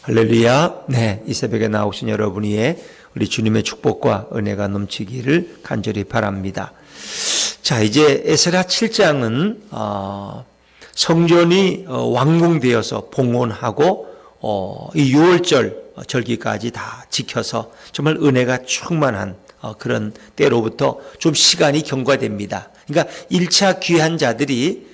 할렐루야. 네, 이 새벽에 나오신 여러분 위에 우리 주님의 축복과 은혜가 넘치기를 간절히 바랍니다. 자, 이제 에스라 7장은 성전이 완공되어서 봉헌하고 이 6월절 절기까지 다 지켜서 정말 은혜가 충만한 그런 때로부터 좀 시간이 경과됩니다. 그러니까 1차 귀한 자들이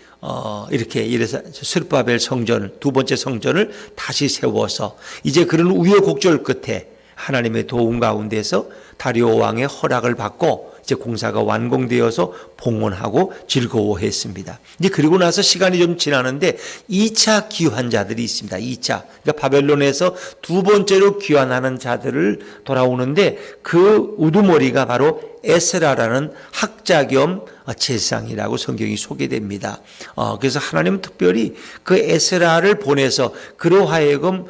이렇게 이래서 스룹바벨 성전을, 두 번째 성전을 다시 세워서 이제 그런 우여곡절 끝에 하나님의 도움 가운데서 다리오 왕의 허락을 받고 이제 공사가 완공되어서 봉헌하고 즐거워했습니다. 이제 그리고 나서 시간이 좀 지나는데 2차 귀환 자들이 있습니다. 2차. 그러니까 바벨론에서 두 번째로 귀환하는 자들을 돌아오는데 그 우두머리가 바로 에스라라는 학자 겸 제사장이라고 성경이 소개됩니다. 그래서 하나님은 특별히 그 에스라를 보내서 그로 하여금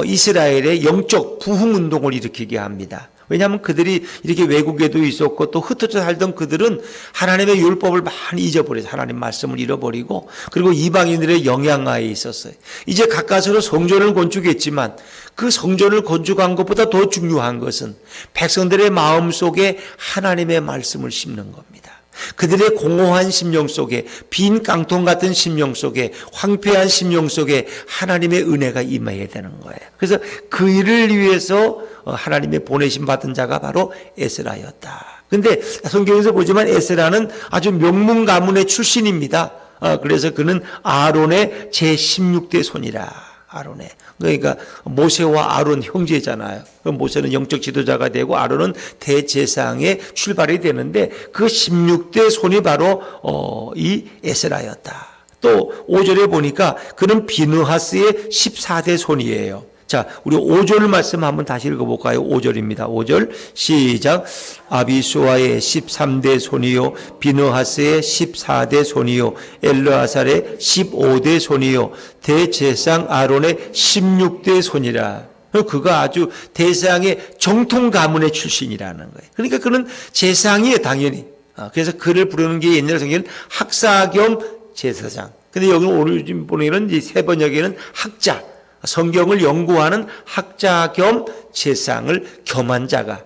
이스라엘의 영적 부흥운동을 일으키게 합니다. 왜냐하면 그들이 이렇게 외국에도 있었고 또 흩어져 살던 그들은 하나님의 율법을 많이 잊어버려서 하나님 말씀을 잃어버리고 그리고 이방인들의 영향하에 있었어요. 이제 가까스로 성전을 건축했지만 그 성전을 건축한 것보다 더 중요한 것은 백성들의 마음속에 하나님의 말씀을 심는 겁니다. 그들의 공허한 심령 속에, 빈 깡통 같은 심령 속에, 황폐한 심령 속에 하나님의 은혜가 임해야 되는 거예요. 그래서 그 일을 위해서 하나님의 보내심 받은 자가 바로 에스라였다. 근데 성경에서 보지만 에스라는 아주 명문 가문의 출신입니다. 그래서 그는 아론의 제16대 손이라. 아론의. 그러니까 모세와 아론 형제잖아요. 모세는 영적 지도자가 되고 아론은 대제사장의 출발이 되는데 그 16대 손이 바로 이 에스라였다. 또 5절에 보니까 그는 비느하스의 14대 손이에요. 자, 우리 5절 말씀 한번 다시 읽어볼까요? 5절입니다. 5절 시작. 아비수아의 13대 손이요, 비느하스의 14대 손이요, 엘르아살의 15대 손이요, 대제사장 아론의 16대 손이라. 그가 아주 대제사장의 정통 가문의 출신이라는 거예요. 그러니까 그는 제사장이에요, 당연히. 그래서 그를 부르는 게 옛날 성경은 학사 겸 제사장. 근데 여기 오늘 보는 이 세 번역에는 학자. 성경을 연구하는 학자 겸 제사장을 겸한 자가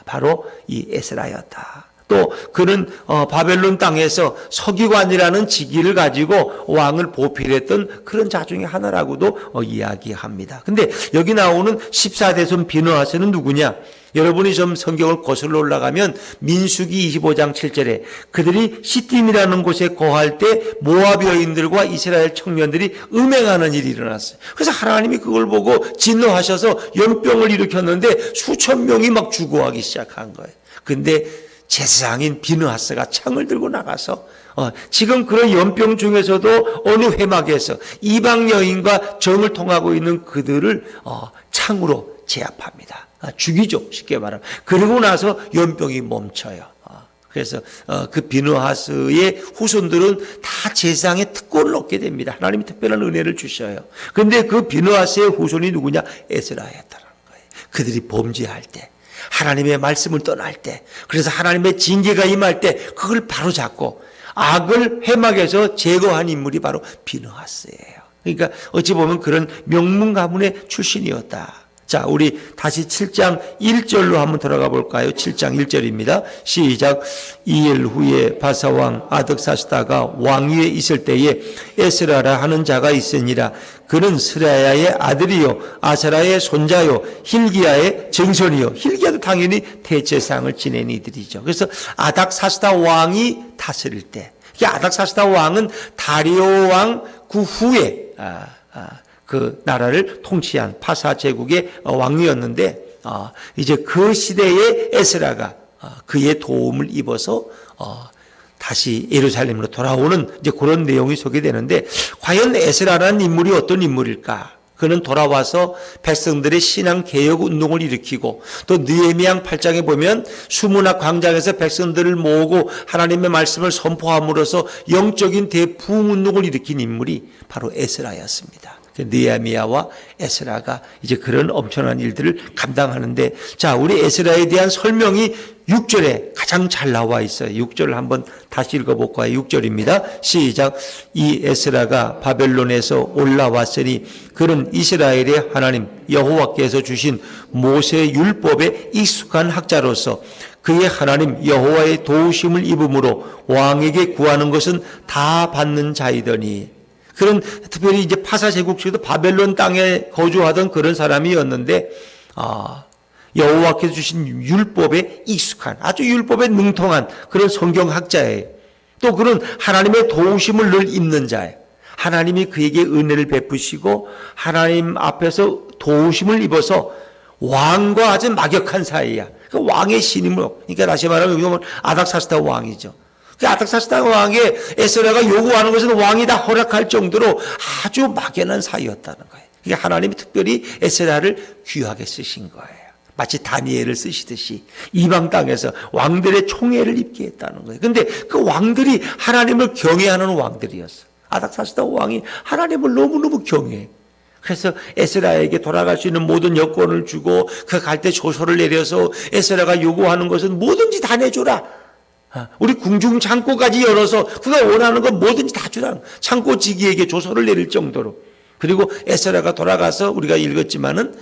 바로 이 에스라였다. 또 그는 바벨론 땅에서 서기관이라는 직위를 가지고 왕을 보필했던 그런 자 중에 하나라고도 이야기합니다. 근데 여기 나오는 14대손 비느하스는 누구냐? 여러분이 좀 성경을 거슬러 올라가면 민수기 25장 7절에 그들이 시딤이라는 곳에 거할 때 모압 여인들과 이스라엘 청년들이 음행하는 일이 일어났어요. 그래서 하나님이 그걸 보고 진노하셔서 연병을 일으켰는데 수천 명이 막 죽어가기 시작한 거예요. 근데 제사장인 비느하스가 창을 들고 나가서 지금 그런 연병 중에서도 어느 회막에서 이방 여인과 정을 통하고 있는 그들을 창으로 제압합니다. 죽이죠, 쉽게 말하면. 그러고 나서 연병이 멈춰요. 그래서 그 비느하스의 후손들은 다 제사장의 특권을 얻게 됩니다. 하나님이 특별한 은혜를 주셔요. 그런데 그 비느하스의 후손이 누구냐? 에스라였다는 거예요. 그들이 범죄할 때, 하나님의 말씀을 떠날 때, 그래서 하나님의 징계가 임할 때 그걸 바로 잡고 악을 회막에서 제거한 인물이 바로 비느하스예요. 그러니까 어찌 보면 그런 명문 가문의 출신이었다. 자, 우리 다시 7장 1절로 한번 들어가 볼까요? 7장 1절입니다. 시작. 2일 후에 바사왕 아득사스다가 왕위에 있을 때에 에스라라 하는 자가 있으니라. 그는 스라야의 아들이요, 아사라의 손자요, 힐기야의 증손이요. 힐기야도 당연히 대제사장을 지낸 이들이죠. 그래서 아닥사스다 왕이 다스릴 때, 아닥사스다 왕은 다리오 왕 그 후에 그 나라를 통치한 파사 제국의 왕이었는데 이제 그 시대에 에스라가 그의 도움을 입어서 다시 예루살렘으로 돌아오는 이제 그런 내용이 소개되는데 과연 에스라라는 인물이 어떤 인물일까? 그는 돌아와서 백성들의 신앙 개혁 운동을 일으키고 또 느헤미야 8장에 보면 수문학 광장에서 백성들을 모으고 하나님의 말씀을 선포함으로써 영적인 대부흥 운동을 일으킨 인물이 바로 에스라였습니다. 느헤미야와 에스라가 이제 그런 엄청난 일들을 감당하는데, 자, 우리 에스라에 대한 설명이 6절에 가장 잘 나와 있어요. 6절을 한번 다시 읽어볼까요? 6절입니다. 시작. 이 에스라가 바벨론에서 올라왔으니 그는 이스라엘의 하나님 여호와께서 주신 모세 율법에 익숙한 학자로서 그의 하나님 여호와의 도우심을 입음으로 왕에게 구하는 것은 다 받는 자이더니, 그런 특별히 이제 파사 제국시도 바벨론 땅에 거주하던 그런 사람이었는데, 여호와께서 주신 율법에 익숙한, 아주 율법에 능통한 그런 성경학자예요. 또 그런 하나님의 도우심을 늘 입는 자예요. 하나님이 그에게 은혜를 베푸시고 하나님 앞에서 도우심을 입어서 왕과 아주 막역한 사이야. 그 왕의 신임을, 그러니까 다시 말하면 아닥사스다 왕이죠. 그 아닥사스다 왕의 에스라가 요구하는 것은 왕이 다 허락할 정도로 아주 막연한 사이였다는 거예요. 그러니까 하나님이 특별히 에스라를 귀하게 쓰신 거예요. 마치 다니엘을 쓰시듯이 이방 땅에서 왕들의 총애를 입게 했다는 거예요. 그런데 그 왕들이 하나님을 경외하는 왕들이었어. 아닥사스다 왕이 하나님을 너무너무 경외해. 그래서 에스라에게 돌아갈 수 있는 모든 여건을 주고, 그 갈 때 조서를 내려서 에스라가 요구하는 것은 뭐든지 다 내줘라. 우리 궁중 창고까지 열어서 그가 원하는 건 뭐든지 다 주라. 창고지기에게 조서를 내릴 정도로. 그리고 에스라가 돌아가서 우리가 읽었지만은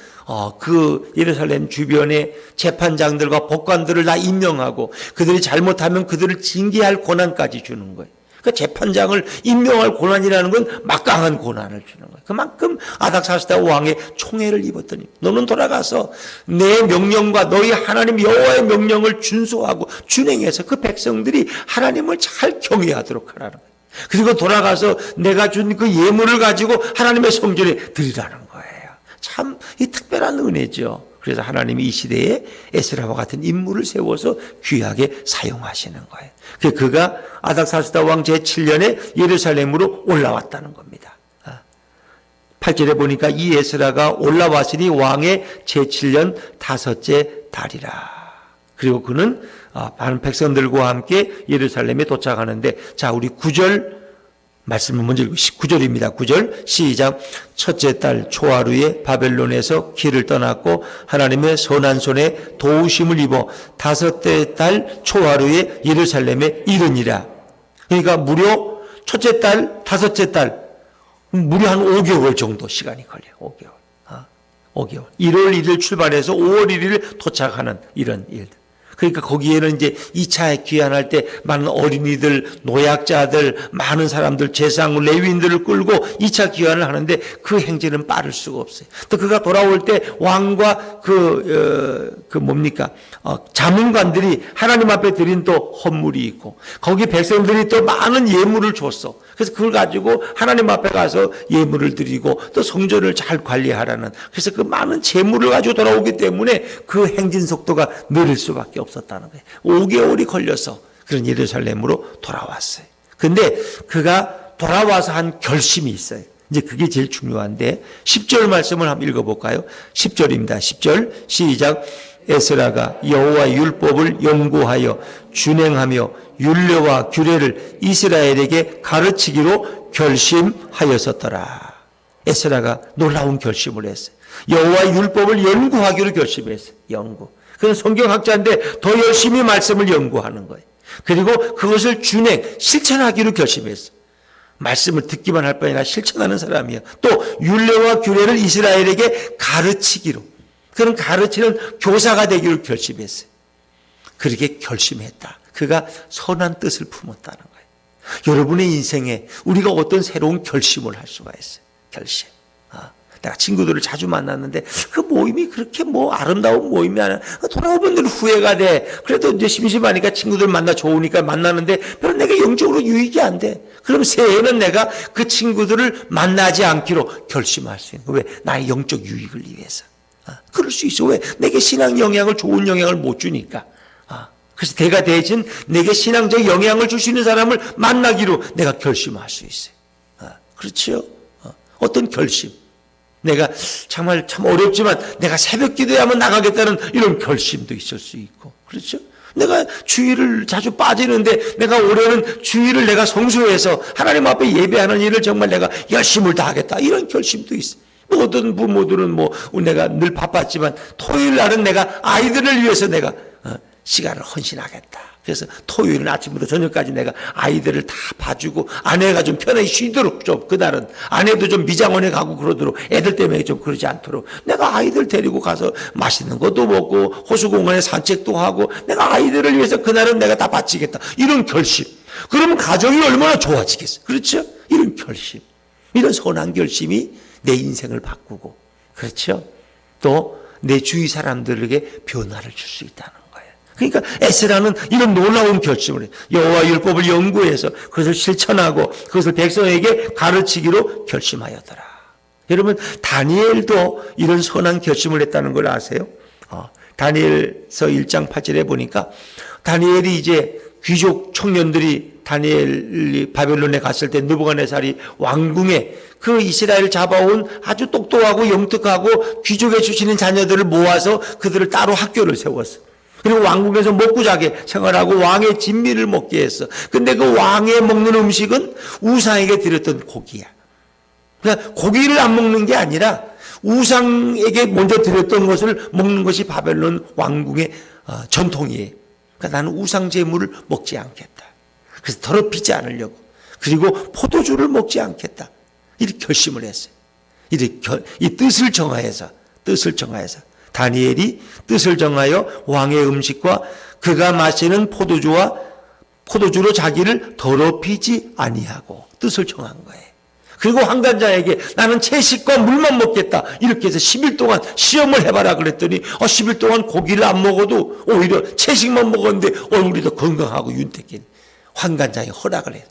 그 예루살렘 주변의 재판장들과 법관들을 다 임명하고 그들이 잘못하면 그들을 징계할 권한까지 주는 거예요. 그 재판장을 임명할 권한이라는 건 막강한 권한을 주는 거예요. 그만큼 아닥사스다 왕의 총애를 입었더니 너는 돌아가서 내 명령과 너희 하나님 여호와의 명령을 준수하고 준행해서 그 백성들이 하나님을 잘 경외하도록 하라는 거예요. 그리고 돌아가서 내가 준 그 예물을 가지고 하나님의 성전에 드리라는 거예요. 참 이 특별한 은혜죠. 그래서 하나님이 이 시대에 에스라와 같은 인물을 세워서 귀하게 사용하시는 거예요. 그가 아닥사스다 왕 제7년에 예루살렘으로 올라왔다는 겁니다. 8절에 보니까 이 에스라가 올라왔으니 왕의 제7년 5째 달이라. 그리고 그는 많은 백성들과 함께 예루살렘에 도착하는데, 자, 우리 9절 말씀을 먼저 읽고 19절입니다. 9절 시작. 첫째 달 초하루에 바벨론에서 길을 떠났고 하나님의 선한 손에 도우심을 입어 5째 달 초하루에 예루살렘에 이르니라. 그러니까 무려 첫째 달, 5째 달 무려 한 5개월 정도 시간이 걸려요. 5개월. 5개월. 1월 1일 출발해서 5월 1일 도착하는 이런 일들. 그러니까 거기에는 이제 2차에 귀환할 때 많은 어린이들, 노약자들, 많은 사람들, 제사장, 레위인들을 끌고 2차 귀환을 하는데 그 행진은 빠를 수가 없어요. 또 그가 돌아올 때 왕과 자문관들이 하나님 앞에 드린 또 헌물이 있고 거기 백성들이 또 많은 예물을 줬어. 그래서 그걸 가지고 하나님 앞에 가서 예물을 드리고 또 성전을 잘 관리하라는, 그래서 그 많은 재물을 가지고 돌아오기 때문에 그 행진 속도가 느릴 수밖에 없었다는 거예요. 5개월이 걸려서 그런 예루살렘으로 돌아왔어요. 근데 그가 돌아와서 한 결심이 있어요. 이제 그게 제일 중요한데 10절 말씀을 한번 읽어볼까요? 10절입니다. 10절 시작. 에스라가 여호와의 율법을 연구하여 준행하며 율례와 규례를 이스라엘에게 가르치기로 결심하였었더라. 에스라가 놀라운 결심을 했어요. 여호와의 율법을 연구하기로 결심했어요. 연구. 그는 성경학자인데 더 열심히 말씀을 연구하는 거예요. 그리고 그것을 실천하기로 결심했어요. 말씀을 듣기만 할 뿐 아니라 실천하는 사람이에요. 또 율례와 규례를 이스라엘에게 가르치기로, 그런 가르치는 교사가 되기로 결심했어요. 그렇게 결심했다. 그가 선한 뜻을 품었다는 거예요. 여러분의 인생에 우리가 어떤 새로운 결심을 할 수가 있어요. 결심. 내가 친구들을 자주 만났는데 그 모임이 그렇게 아름다운 모임이 아니야. 돌아오면 늘 후회가 돼. 그래도 이제 심심하니까 친구들 만나 좋으니까 만나는데 별로 내가 영적으로 유익이 안 돼. 그럼 새해에는 내가 그 친구들을 만나지 않기로 결심할 수 있는 거예요. 왜? 나의 영적 유익을 위해서. 그럴 수 있어. 왜? 내게 신앙 영향을, 좋은 영향을 못 주니까. 그래서 내가 대신 내게 신앙적 영향을 줄 수 있는 사람을 만나기로 내가 결심할 수 있어요. 그렇죠? 어떤 결심. 내가 정말 참 어렵지만 내가 새벽 기도에 한번 나가겠다는 이런 결심도 있을 수 있고. 그렇죠? 내가 주일을 자주 빠지는데 내가 올해는 주일을 내가 성수해서 하나님 앞에 예배하는 일을 정말 내가 열심을 다하겠다. 이런 결심도 있어. 어떤 부모들은 내가 늘 바빴지만 토요일 날은 내가 아이들을 위해서 내가 시간을 헌신하겠다. 그래서 토요일은 아침부터 저녁까지 내가 아이들을 다 봐주고 아내가 좀 편하게 쉬도록 좀 그날은 아내도 좀 미장원에 가고 그러도록 애들 때문에 좀 그러지 않도록 내가 아이들 데리고 가서 맛있는 것도 먹고 호수공원에 산책도 하고 내가 아이들을 위해서 그날은 내가 다 바치겠다. 이런 결심. 그러면 가정이 얼마나 좋아지겠어요. 그렇죠? 이런 결심. 이런 선한 결심이 내 인생을 바꾸고 그렇죠? 또 내 주위 사람들에게 변화를 줄 수 있다는 거예요. 그러니까 에스라는 이런 놀라운 결심을 해요. 여호와 율법을 연구해서 그것을 실천하고 그것을 백성에게 가르치기로 결심하였더라. 여러분 다니엘도 이런 선한 결심을 했다는 걸 아세요? 다니엘서 1장 8절에 보니까 다니엘이 이제 귀족 청년들이 다니엘이 바벨론에 갔을 때 느부갓네살이 왕궁에 그 이스라엘을 잡아온 아주 똑똑하고 영특하고 귀족에 주시는 자녀들을 모아서 그들을 따로 학교를 세웠어. 그리고 왕궁에서 먹고 자게 생활하고 왕의 진미를 먹게 했어. 근데 그 왕의 먹는 음식은 우상에게 드렸던 고기야. 그러니까 고기를 안 먹는 게 아니라 우상에게 먼저 드렸던 것을 먹는 것이 바벨론 왕궁의 전통이에요. 그러니까 나는 우상 제물을 먹지 않겠다. 그래서 더럽히지 않으려고. 그리고 포도주를 먹지 않겠다. 이렇게 결심을 했어요. 이 뜻을 정하여서 다니엘이 뜻을 정하여 왕의 음식과 그가 마시는 포도주로 자기를 더럽히지 아니하고 뜻을 정한 거예요. 그리고 황관자에게 나는 채식과 물만 먹겠다. 이렇게 해서 10일 동안 시험을 해봐라 그랬더니 10일 동안 고기를 안 먹어도 오히려 채식만 먹었는데 얼굴이 더 건강하고 윤택해. 황관자의 허락을 해서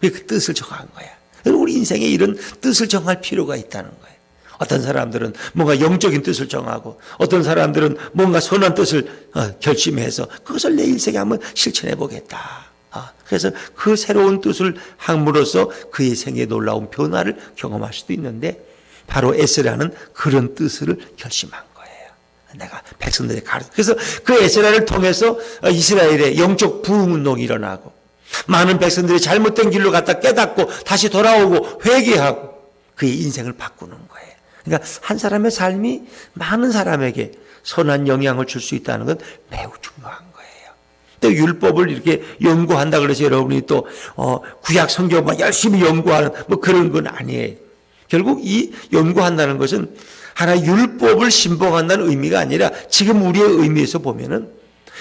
그 뜻을 정한 거야. 우리 인생에 이런 뜻을 정할 필요가 있다는 거예요. 어떤 사람들은 뭔가 영적인 뜻을 정하고 어떤 사람들은 뭔가 선한 뜻을 결심해서 그것을 내 인생에 한번 실천해 보겠다. 그래서 그 새로운 뜻을 함으로써 그의 생에 놀라운 변화를 경험할 수도 있는데 바로 에스라는 그런 뜻을 결심한 거예요. 내가 백성들의 가르쳐. 그래서 그 에스라를 통해서 이스라엘의 영적 부흥운동이 일어나고 많은 백성들이 잘못된 길로 갔다 깨닫고 다시 돌아오고 회개하고 그의 인생을 바꾸는 거예요. 그러니까 한 사람의 삶이 많은 사람에게 선한 영향을 줄 수 있다는 건 매우 중요한 거예요. 또 율법을 이렇게 연구한다 그래서 여러분이 또 구약 성경 막 열심히 연구하는 그런 건 아니에요. 결국 이 연구한다는 것은 하나의 율법을 신봉한다는 의미가 아니라 지금 우리의 의미에서 보면은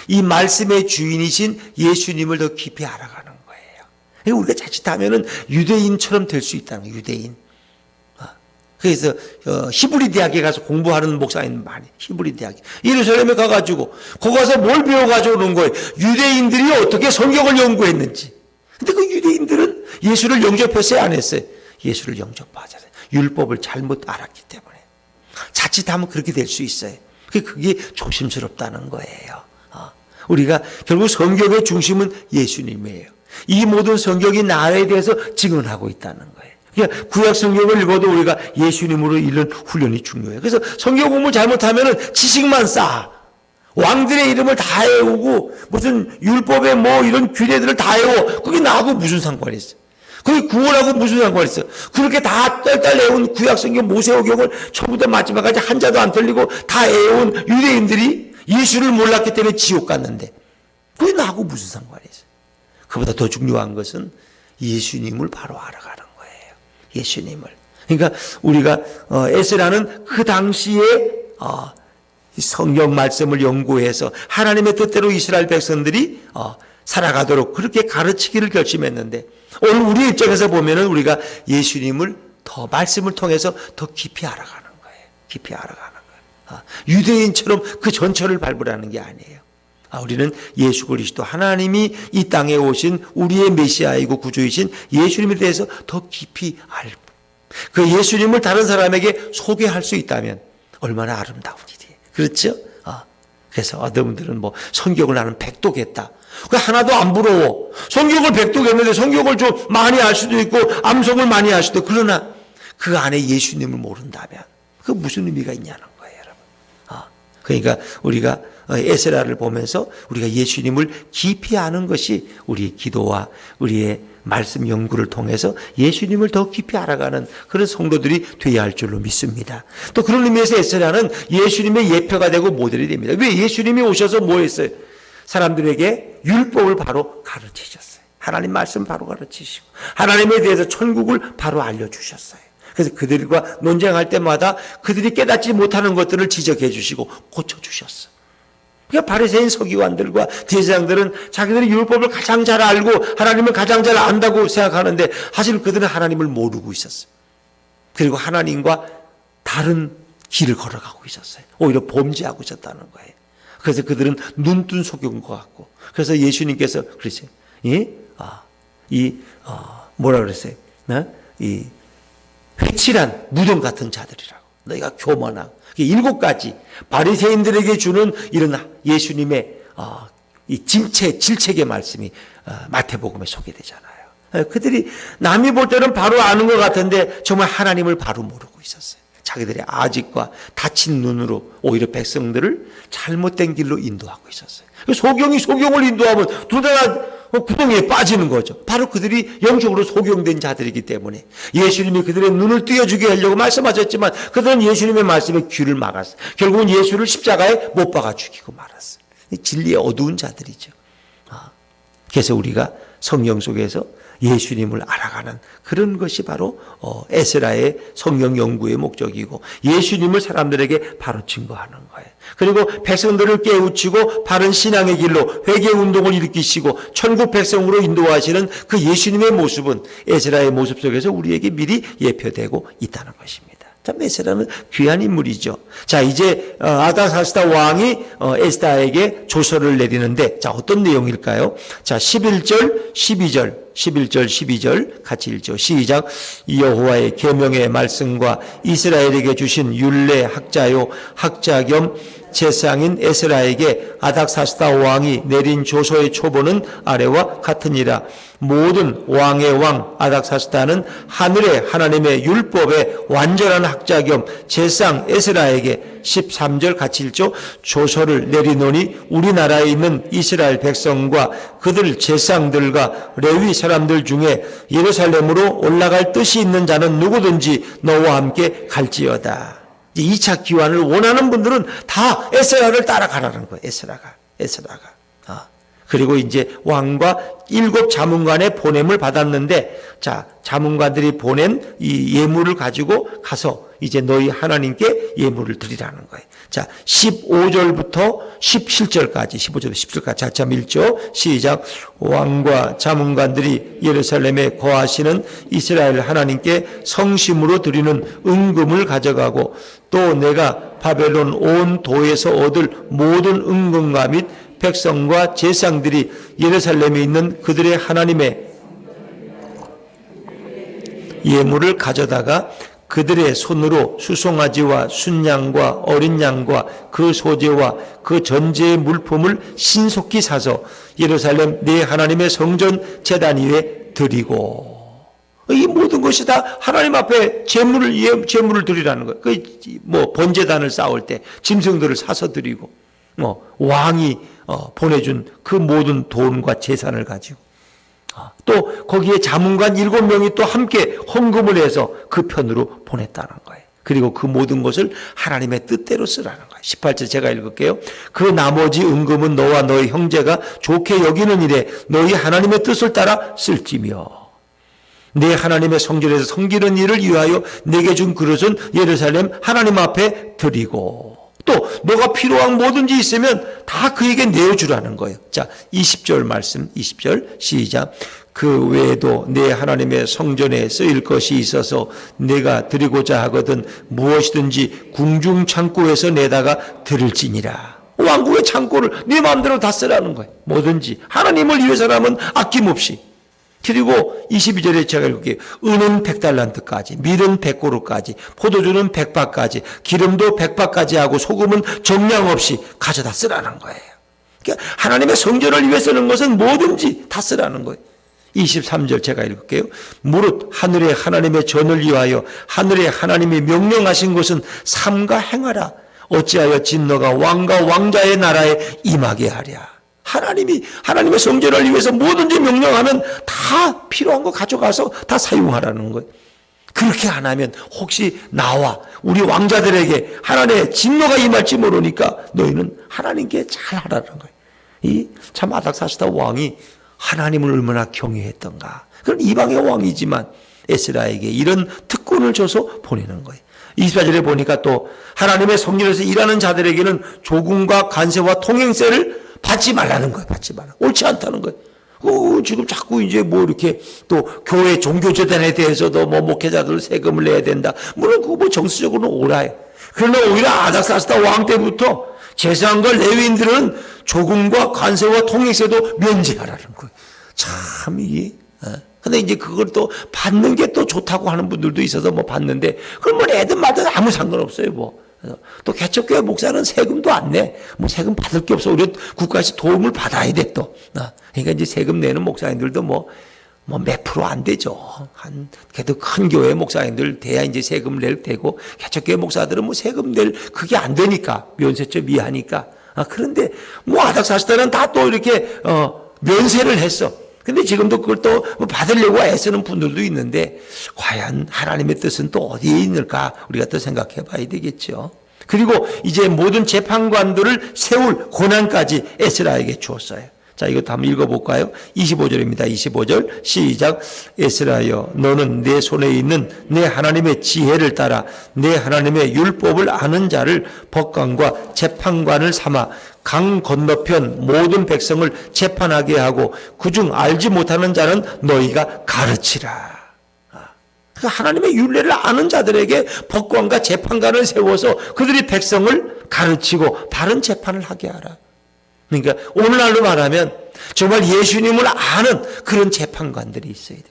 이 말씀의 주인이신 예수님을 더 깊이 알아가는 거예요. 우리가 자칫하면은 유대인처럼 될 수 있다는 거예요. 유대인. 그래서 히브리 대학에 가서 공부하는 목사님 많이 히브리 대학에 예루살렘에 가가지고 거기 가서 뭘 배워가지고 오는 거예요. 유대인들이 어떻게 성경을 연구했는지. 근데 그 유대인들은 예수를 영접했어요, 안 했어요? 예수를 영접하잖아요. 율법을 잘못 알았기 때문에 자칫하면 그렇게 될 수 있어요. 그게 조심스럽다는 거예요. 우리가 결국 성경의 중심은 예수님이에요. 이 모든 성경이 나에 대해서 증언하고 있다는 거예요. 그러니까 구약 성경을 읽어도 우리가 예수님으로 읽는 훈련이 중요해요. 그래서 성경 공부 잘못하면 지식만 쌓아. 왕들의 이름을 다 외우고 무슨 율법에 이런 규례들을 다 외워. 그게 나하고 무슨 상관이 있어? 그게 구원하고 무슨 상관이 있어? 그렇게 다 떨떨 외운 구약 성경 모세오경을 처음부터 마지막까지 한자도 안 틀리고 다 외운 유대인들이 예수를 몰랐기 때문에 지옥 갔는데 그게 나하고 무슨 상관이 있어? 그보다 더 중요한 것은 예수님을 바로 알아가는 거예요. 예수님을. 그러니까 우리가 에스라는 그 당시에 성경 말씀을 연구해서 하나님의 뜻대로 이스라엘 백성들이 살아가도록 그렇게 가르치기를 결심했는데 오늘 우리 입장에서 보면은 우리가 예수님을 더 말씀을 통해서 더 깊이 알아가는 거예요. 깊이 알아가는 거예요. 유대인처럼 그 전철을 밟으라는 게 아니에요. 우리는 예수 그리스도 하나님이 이 땅에 오신 우리의 메시아이고 구주이신 예수님에 대해서 더 깊이 알고 그 예수님을 다른 사람에게 소개할 수 있다면 얼마나 아름다운 일이에요. 그렇죠? 그래서 어떤 분들은 성경을 나는 백독했다. 그 하나도 안 부러워. 성경을 백독했는데 성경을 좀 많이 알 수도 있고 암송을 많이 할 수도 있고 그러나 그 안에 예수님을 모른다면 그 무슨 의미가 있냐는 거예요, 여러분. 그러니까 우리가 에스라를 보면서 우리가 예수님을 깊이 아는 것이 우리 기도와 우리의 말씀 연구를 통해서 예수님을 더 깊이 알아가는 그런 성도들이 되어야 할 줄로 믿습니다. 또 그런 의미에서 에스라는 예수님의 예표가 되고 모델이 됩니다. 왜? 예수님이 오셔서 뭐 했어요? 사람들에게 율법을 바로 가르치셨어요. 하나님 말씀 바로 가르치시고 하나님에 대해서 천국을 바로 알려주셨어요. 그래서 그들과 논쟁할 때마다 그들이 깨닫지 못하는 것들을 지적해 주시고 고쳐주셨어요. 그러니까 바리새인 서기관들과 대제사장들은 자기들이 율법을 가장 잘 알고 하나님을 가장 잘 안다고 생각하는데 사실 그들은 하나님을 모르고 있었어요. 그리고 하나님과 다른 길을 걸어가고 있었어요. 오히려 범죄하고 있었다는 거예요. 그래서 그들은 눈뜬 속인 것 같고 그래서 예수님께서 그러세요. 뭐라 그랬어요? 이 회칠한 무덤 같은 자들이라고. 너희가 교만하고 7가지 바리새인들에게 주는 이런 예수님의 이 질책의 말씀이 마태복음에 소개되잖아요. 그들이 남이 볼 때는 바로 아는 것 같은데 정말 하나님을 바로 모르고 있었어요. 자기들의 아직과 다친 눈으로 오히려 백성들을 잘못된 길로 인도하고 있었어요. 소경이 소경을 인도하면 둘 다 구덩이에 빠지는 거죠. 바로 그들이 영적으로 소경된 자들이기 때문에 예수님이 그들의 눈을 띄어주게 하려고 말씀하셨지만 그들은 예수님의 말씀에 귀를 막았어요. 결국은 예수를 십자가에 못 박아 죽이고 말았어요. 진리의 어두운 자들이죠. 그래서 우리가 성경 속에서 예수님을 알아가는 그런 것이 바로 에스라의 성경 연구의 목적이고 예수님을 사람들에게 바로 증거하는 거예요. 그리고 백성들을 깨우치고 바른 신앙의 길로 회개운동을 일으키시고 천국 백성으로 인도하시는 그 예수님의 모습은 에스라의 모습 속에서 우리에게 미리 예표되고 있다는 것입니다. 참 에스라는 귀한 인물이죠. 자, 이제 아닥사스다 왕이 에스다에게 조서를 내리는데 자, 어떤 내용일까요? 자, 11절 12절 같이 읽죠. 시작. 여호와의 계명의 말씀과 이스라엘에게 주신 율례 학자요 학자 겸 제사장인 에스라에게 아닥사스다 왕이 내린 조서의 초본은 아래와 같으니라. 모든 왕의 왕 아닥사스다는 하늘의 하나님의 율법의 완전한 학자 겸 제사장 에스라에게 13절 같이 읽죠. 조서를 내리노니 우리나라에 있는 이스라엘 백성과 그들 제사장들과 레위 사람들 중에 예루살렘으로 올라갈 뜻이 있는 자는 누구든지 너와 함께 갈지어다. 2차 기환을 원하는 분들은 다 에스라를 따라가라는 거예요. 에스라가. 그리고 이제 왕과 7 자문관의 보냄을 받았는데, 자, 자문관들이 보낸 이 예물을 가지고 가서 이제 너희 하나님께 예물을 드리라는 거예요. 자, 15절부터 17절까지, 15절부터 17절까지 같이 한번 읽죠. 시작. 왕과 자문관들이 예루살렘에 거하시는 이스라엘 하나님께 성심으로 드리는 은금을 가져가고 또 내가 바벨론 온 도에서 얻을 모든 은금과 및 백성과 제사장들이 예루살렘에 있는 그들의 하나님의 예물을 가져다가 그들의 손으로 수송아지와 순양과 어린 양과 그 소재와 그 전제의 물품을 신속히 사서 예루살렘 내 하나님의 성전 제단 위에 드리고, 이 모든 것이 다 하나님 앞에 제물을 드리라는 거예요. 뭐 번제단을 쌓을 때 짐승들을 사서 드리고, 왕이 보내준 그 모든 돈과 재산을 가지고, 또 거기에 자문관 7명이 또 함께 헌금을 해서 그 편으로 보냈다는 거예요. 그리고 그 모든 것을 하나님의 뜻대로 쓰라는 거예요. 18절 제가 읽을게요. 그 나머지 은금은 너와 너희 형제가 좋게 여기는 일에 너희 하나님의 뜻을 따라 쓸지며, 내 하나님의 성전에서 섬기는 일을 위하여 내게 준 그릇은 예루살렘 하나님 앞에 드리고, 또 너가 필요한 뭐든지 있으면 다 그에게 내어주라는 거예요. 자, 20절 말씀, 20절 시작. 그 외에도 내 하나님의 성전에 쓰일 것이 있어서 내가 드리고자 하거든 무엇이든지 궁중 창고에서 내다가 드릴지니라. 왕궁의 창고를 네 마음대로 다 쓰라는 거예요. 뭐든지 하나님을 위해서라면 아낌없이. 그리고 22절에 제가 읽을게요. 은은 100달란트까지, 밀은 100고루까지, 포도주는 100바까지, 기름도 100바까지 하고 소금은 정량 없이 가져다 쓰라는 거예요. 그러니까 하나님의 성전을 위해 쓰는 것은 뭐든지 다 쓰라는 거예요. 23절 제가 읽을게요. 무릇 하늘의 하나님의 전을 위하여 하늘의 하나님이 명령하신 것은 삼가 행하라. 어찌하여 진노가 왕과 왕자의 나라에 임하게 하랴. 하나님의 성전을 위해서 뭐든지 명령하면 다 필요한 거 가져가서 다 사용하라는 거예요. 그렇게 안 하면 혹시 나와 우리 왕자들에게 하나님의 진노가 임할지 모르니까 너희는 하나님께 잘 하라는 거예요. 이 참 아닥사스다 왕이 하나님을 얼마나 경외했던가. 그런 이방의 왕이지만 에스라에게 이런 특권을 줘서 보내는 거예요. 24절에 보니까 또 하나님의 성전에서 일하는 자들에게는 조공과 관세와 통행세를 받지 말라는 거예요. 받지 말라. 옳지 않다는 거예요. 지금 자꾸 이제 뭐 이렇게 또 교회 종교재단에 대해서도 뭐 목회자들 세금을 내야 된다. 물론 그거 뭐 정치적으로는 옳아요. 그러나 오히려 아닥사스다 왕 때부터 제사장과 레위인들은 조금과 관세와 통행세도 면제하라는 거예요. 참 이게. 근데 이제 그걸 또 받는 게 또 좋다고 하는 분들도 있어서 뭐 받는데 그럼 뭐 애든 말든 아무 상관없어요 뭐. 또 개척교회 목사는 세금도 안 내. 뭐 세금 받을 게 없어. 우리 국가에서 도움을 받아야 돼 또. 그러니까 이제 세금 내는 목사님들도 뭐 몇 프로 안 되죠. 그래도 큰 교회 목사님들 돼야 이제 세금 낼 테고 개척교회 목사들은 뭐 세금 낼 그게 안 되니까 면세점 이하니까. 그런데 뭐 아닥사스다는 다 또 이렇게 면세를 했어. 근데 지금도 그걸 또 받으려고 애쓰는 분들도 있는데 과연 하나님의 뜻은 또 어디에 있을까 우리가 또 생각해 봐야 되겠죠. 그리고 이제 모든 재판관들을 세울 권한까지 에스라에게 주었어요. 자, 이것도 한번 읽어볼까요? 25절입니다. 25절 시작. 에스라여 너는 내 손에 있는 내 하나님의 지혜를 따라 내 하나님의 율법을 아는 자를 법관과 재판관을 삼아 강 건너편 모든 백성을 재판하게 하고 그중 알지 못하는 자는 너희가 가르치라. 하나님의 율례를 아는 자들에게 법관과 재판관을 세워서 그들이 백성을 가르치고 바른 재판을 하게 하라. 그러니까 오늘날로 말하면 정말 예수님을 아는 그런 재판관들이 있어야 돼.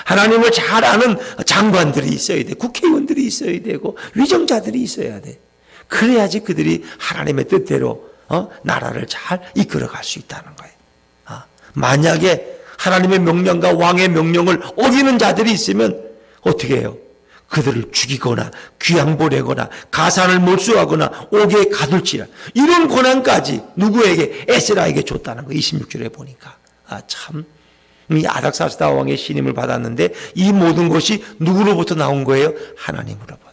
하나님을 잘 아는 장관들이 있어야 돼. 국회의원들이 있어야 되고 위정자들이 있어야 돼. 그래야지 그들이 하나님의 뜻대로 나라를 잘 이끌어갈 수 있다는 거예요. 만약에 하나님의 명령과 왕의 명령을 어기는 자들이 있으면 어떻게 해요? 그들을 죽이거나 귀양 보내거나 가산을 몰수하거나 옥에 가둘지라. 이런 권한까지 누구에게? 에스라에게 줬다는 거예요. 26절에 보니까. 참. 이 아닥사스다 왕의 신임을 받았는데 이 모든 것이 누구로부터 나온 거예요? 하나님으로부터.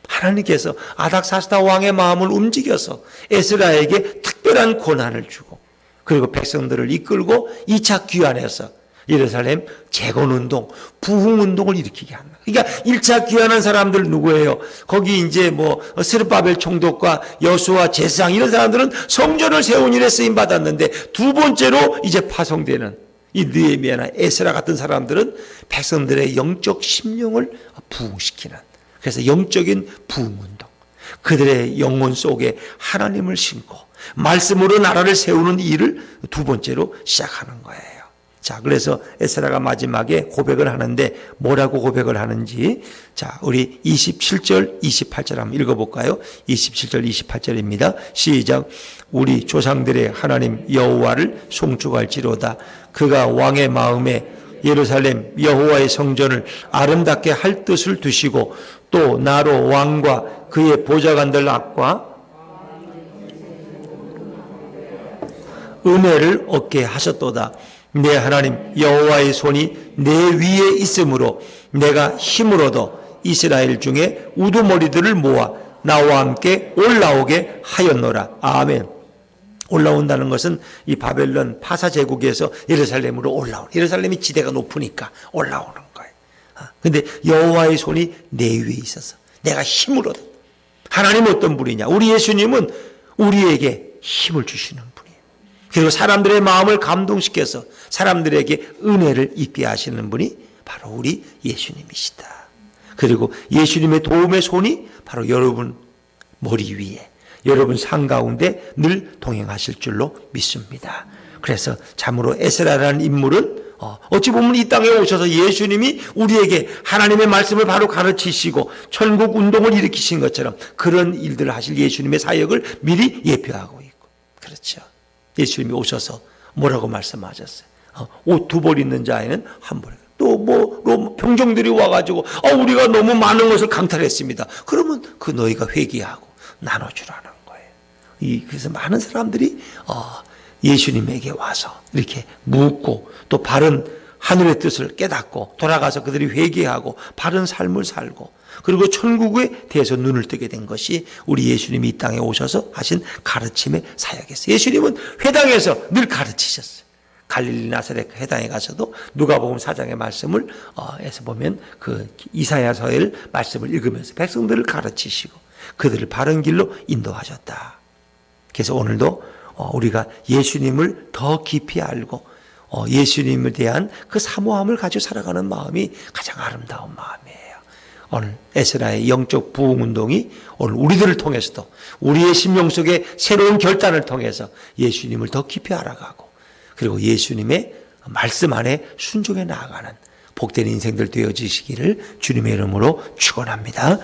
하나님께서 아닥사스다 왕의 마음을 움직여서 에스라에게 특별한 권한을 주고 그리고 백성들을 이끌고 2차 귀환해서 예루살렘 재건운동, 부흥운동을 일으키게 합니다. 그러니까 1차 귀환한 사람들 누구예요? 거기 이제 뭐 스룹바벨 총독과 여수와 제사장 이런 사람들은 성전을 세운 일에 쓰임 받았는데 두 번째로 이제 파송되는 이 느헤미야나 에스라 같은 사람들은 백성들의 영적 심령을 부흥시키는 그래서 영적인 부흥운동 그들의 영혼 속에 하나님을 심고 말씀으로 나라를 세우는 일을 두 번째로 시작하는 거예요. 자, 그래서 에스라가 마지막에 고백을 하는데 뭐라고 고백을 하는지 자, 우리 27절, 28절 한번 읽어볼까요? 27절, 28절입니다. 시작. 우리 조상들의 하나님 여호와를 송축할지로다. 그가 왕의 마음에 예루살렘 여호와의 성전을 아름답게 할 뜻을 두시고 또 나로 왕과 그의 보좌관들 앞과 은혜를 얻게 하셨도다. 내 하나님 여호와의 손이 내 위에 있으므로 내가 힘을 얻어 이스라엘 중에 우두머리들을 모아 나와 함께 올라오게 하였노라. 아멘. 올라온다는 것은 이 바벨론 파사 제국에서 예루살렘으로 올라오는 예루살렘이 지대가 높으니까 올라오는 거예요. 근데 여호와의 손이 내 위에 있어서 내가 힘을 얻어. 하나님은 어떤 분이냐? 우리 예수님은 우리에게 힘을 주시는 분이에요. 그리고 사람들의 마음을 감동시켜서 사람들에게 은혜를 입게 하시는 분이 바로 우리 예수님이시다. 그리고 예수님의 도움의 손이 바로 여러분 머리 위에 여러분 상 가운데 늘 동행하실 줄로 믿습니다. 그래서 참으로 에스라라는 인물은 어찌 보면 이 땅에 오셔서 예수님이 우리에게 하나님의 말씀을 바로 가르치시고 천국 운동을 일으키신 것처럼 그런 일들을 하실 예수님의 사역을 미리 예표하고 있고 그렇죠. 예수님이 오셔서 뭐라고 말씀하셨어요? 옷 두 벌 있는 자에는 한 벌. 또 뭐 병정들이 와가지고 우리가 너무 많은 것을 강탈했습니다. 그러면 그 너희가 회개하고 나눠주라는 거예요. 그래서 많은 사람들이 예수님에게 와서 이렇게 묻고 또 바른 하늘의 뜻을 깨닫고 돌아가서 그들이 회개하고 바른 삶을 살고 그리고 천국에 대해서 눈을 뜨게 된 것이 우리 예수님이 이 땅에 오셔서 하신 가르침의 사역이었어요. 예수님은 회당에서 늘 가르치셨어요. 갈릴리 나사렛 회당에 가서도 누가복음 4장의 말씀을 에서 보면 그 이사야서의 말씀을 읽으면서 백성들을 가르치시고 그들을 바른 길로 인도하셨다. 그래서 오늘도 우리가 예수님을 더 깊이 알고 예수님에 대한 그 사모함을 가지고 살아가는 마음이 가장 아름다운 마음이에요. 오늘 에스라의 영적 부흥운동이 오늘 우리들을 통해서도 우리의 심령 속에 새로운 결단을 통해서 예수님을 더 깊이 알아가고 그리고 예수님의 말씀 안에 순종해 나아가는 복된 인생들 되어지시기를 주님의 이름으로 축원합니다.